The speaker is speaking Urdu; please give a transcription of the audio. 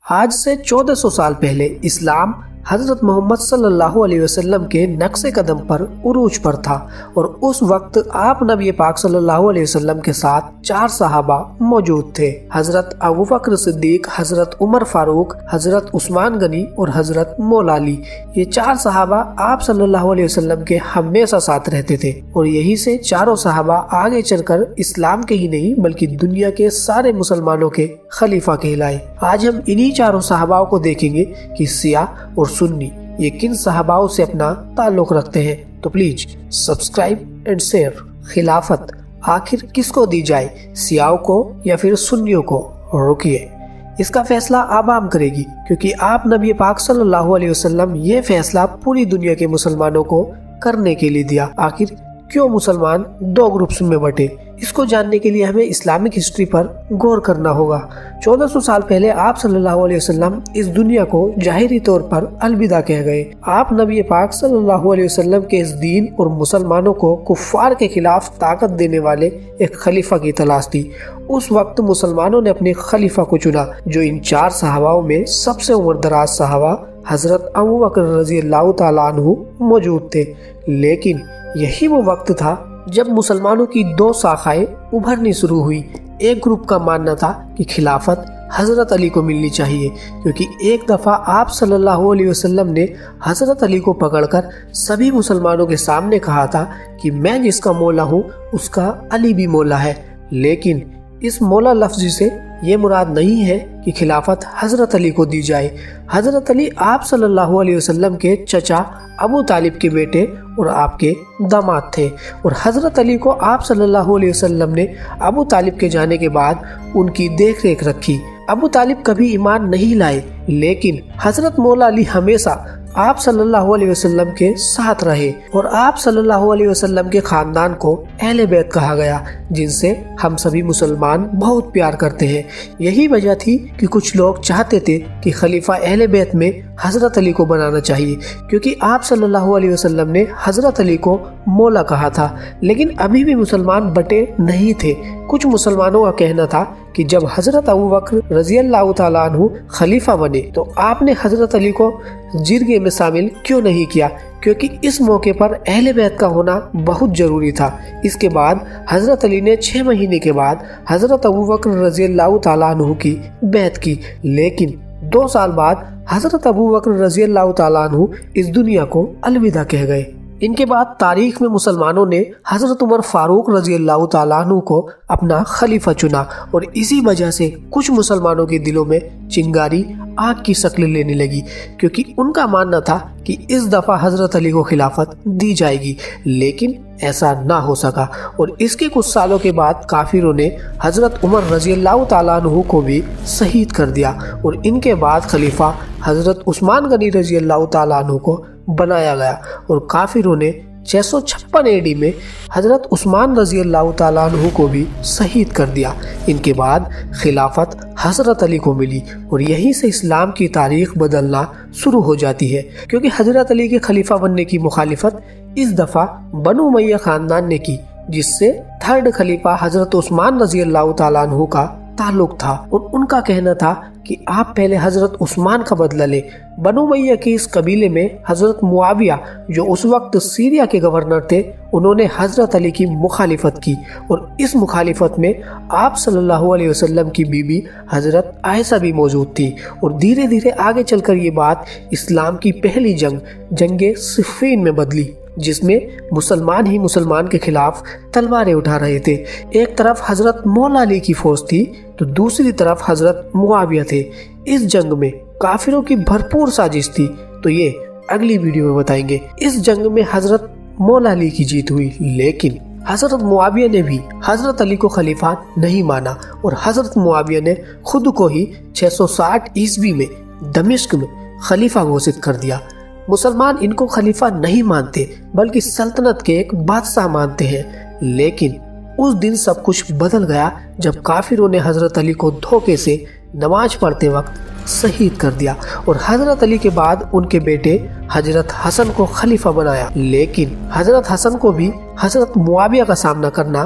آج سے 1400 سال پہلے اسلام حضرت محمد صلی اللہ علیہ وسلم کے نقش قدم پر عروج پر تھا اور اس وقت آپ نبی پاک صلی اللہ علیہ وسلم کے ساتھ 4 صحابہ موجود تھے۔ حضرت ابوبکر صدیق، حضرت عمر فاروق، حضرت عثمان غنی اور حضرت مولا علی۔ یہ 4 صحابہ آپ صلی اللہ علیہ وسلم کے ہمیشہ ساتھ رہتے تھے اور یہی سے چاروں صحابہ آگے چل کر اسلام کے ہی نہیں بلکہ دنیا کے سارے مسلمانوں کے خلیفہ کہلائے۔ آج ہم انہی 4 صحابہ کو دیکھیں گے کہ سیاہ اور سنی یہ کن صحاباؤں سے اپنا تعلق رکھتے ہیں۔ تو پلیز سبسکرائب اینڈ شیئر۔ خلافت آخر کس کو دی جائے، سیاہوں کو یا پھر سنیوں کو؟ رکیے، اس کا فیصلہ عوام کرے گی، کیونکہ آپ نبی پاک صلی اللہ علیہ وسلم یہ فیصلہ پوری دنیا کے مسلمانوں کو کرنے کے لیے دیا۔ آخر کیوں مسلمان 2 گروپس میں بٹے؟ اس کو جاننے کے لیے ہمیں اسلامک ہسٹری پر غور کرنا ہوگا۔ 1400 سال پہلے آپ صلی اللہ علیہ وسلم اس دنیا کو ظاہری طور پر الوداع کہہ گئے۔ آپ نبی پاک صلی اللہ علیہ وسلم کے اس دین اور مسلمانوں کو کفار کے خلاف طاقت دینے والے ایک خلیفہ کی تلاش تھی۔ اس وقت مسلمانوں نے اپنے خلیفہ کو چنا، جو ان 4 صحاباؤں میں سب سے عمر دراز صحابہ حضرت ابوبکر رضی اللہ تعالیٰ عنہ موجود تھے۔ لیکن یہی وہ وقت تھا جب مسلمانوں کی 2 شاخائیں ابھرنی شروع ہوئی۔ ایک گروپ کا ماننا تھا کہ خلافت حضرت علی کو ملنی چاہیے، کیونکہ ایک دفعہ آپ صلی اللہ علیہ وسلم نے حضرت علی کو پکڑ کر سبھی مسلمانوں کے سامنے کہا تھا کہ میں جس کا مولا ہوں اس کا علی بھی مولا ہے۔ لیکن اس مولا لفظ سے یہ مراد نہیں ہے کہ خلافت حضرت علی کو دی جائے۔ حضرت علی آپ صلی اللہ علیہ وسلم کے چچا ابو طالب کے بیٹے اور آپ کے داماد تھے، اور حضرت علی کو آپ صلی اللہ علیہ وسلم نے ابو طالب کے جانے کے بعد ان کی دیکھ ریکھ رکھی۔ ابو طالب کبھی ایمان نہیں لائے، لیکن حضرت مولا علی ہمیشہ آپ صلی اللہ علیہ وسلم کے ساتھ رہے، اور آپ صلی اللہ علیہ وسلم کے خاندان کو اہل بیت کہا گیا، جن سے ہم سبھی مسلمان بہت پیار کرتے ہیں۔ یہی وجہ تھی کہ کچھ لوگ چاہتے تھے کہ خلیفہ اہل بیت میں حضرت علی کو بنانا چاہیے، کیونکہ آپ صلی اللہ علیہ وسلم نے حضرت علی کو مولا کہا تھا۔ لیکن ابھی بھی مسلمان بٹے نہیں تھے۔ کچھ مسلمانوں کا کہنا تھا کہ جب حضرت ابوبکر رضی اللہ تعالیٰ عنہ خلیفہ بنے تو آپ نے حضرت علی کو جرگے میں شامل کیوں نہیں کیا، کیونکہ اس موقع پر اہل بیت کا ہونا بہت ضروری تھا۔ اس کے بعد حضرت علی نے 6 مہینے کے بعد حضرت ابوبکر رضی اللہ تعالیٰ عنہ کی بیعت کی، لیکن 2 سال بعد حضرت ابوبکر رضی اللہ تعالیٰ عنہ اس دنیا کو الوداع کہہ گئے۔ ان کے بعد تاریخ میں مسلمانوں نے حضرت عمر فاروق رضی اللہ تعالیٰ عنہ کو اپنا خلیفہ چنا، اور اسی وجہ سے کچھ مسلمانوں کے دلوں میں چنگاری آگ کی شکل لینے لگی، کیونکہ ان کا ماننا تھا کہ اس دفعہ حضرت علی کو خلافت دی جائے گی۔ لیکن ایسا نہ ہو سکا، اور اس کے کچھ سالوں کے بعد کافروں نے حضرت عمر رضی اللہ تعالیٰ عنہ کو بھی شہید کر دیا، اور ان کے بعد خلیفہ حضرت عثمان غنی رضی اللہ تعالیٰ عنہ کو بنایا گیا، اور کافروں نے 656 AD میں حضرت عثمان رضی اللہ تعالیٰ عنہ کو بھی شہید کر دیا۔ ان کے بعد خلافت حضرت علی کو ملی، اور یہیں سے اسلام کی تاریخ بدلنا شروع ہو جاتی ہے، کیونکہ حضرت علی کے خلیفہ بننے کی مخالفت اس دفعہ بنو امیہ خاندان نے کی، جس سے 3rd خلیفہ حضرت عثمان رضی اللہ تعالیٰ عنہ کا تعلق تھا، اور ان کا کہنا تھا کہ آپ پہلے حضرت عثمان کا بدلہ لیں۔ بنو امیہ کے اس قبیلے میں حضرت معاویہ، جو اس وقت سیریا کے گورنر تھے، انہوں نے حضرت علی کی مخالفت کی، اور اس مخالفت میں آپ صلی اللہ علیہ وسلم کی بیوی حضرت عائشہ بھی موجود تھی، اور دھیرے دھیرے آگے چل کر یہ بات اسلام کی پہلی جنگ صفین میں بدلی، جس میں مسلمان ہی مسلمان کے خلاف تلواریں اٹھا رہے تھے۔ ایک طرف حضرت مولا علی کی فوج تھی تو دوسری طرف حضرت معاویہ تھے۔ اس جنگ میں کافروں کی بھرپور سازش تھی، تو یہ اگلی ویڈیو میں بتائیں گے۔ اس جنگ میں حضرت مولا علی کی جیت ہوئی، لیکن حضرت معاویہ نے بھی حضرت علی کو خلیفہ نہیں مانا، اور حضرت معاویہ نے خود کو ہی 660 عیسوی میں دمشق میں خلیفہ گھوشت کر دیا۔ مسلمان ان کو خلیفہ نہیں مانتے بلکہ سلطنت کے ایک بادشاہ مانتے ہیں، لیکن اس دن سب کچھ بدل گیا جب کافروں نے حضرت علی کو دھوکے سے نماز پڑھتے وقت شہید کر دیا، اور حضرت علی کے بعد ان کے بیٹے حضرت حسن کو خلیفہ بنایا۔ لیکن حضرت حسن کو بھی حضرت معاویہ کا سامنا کرنا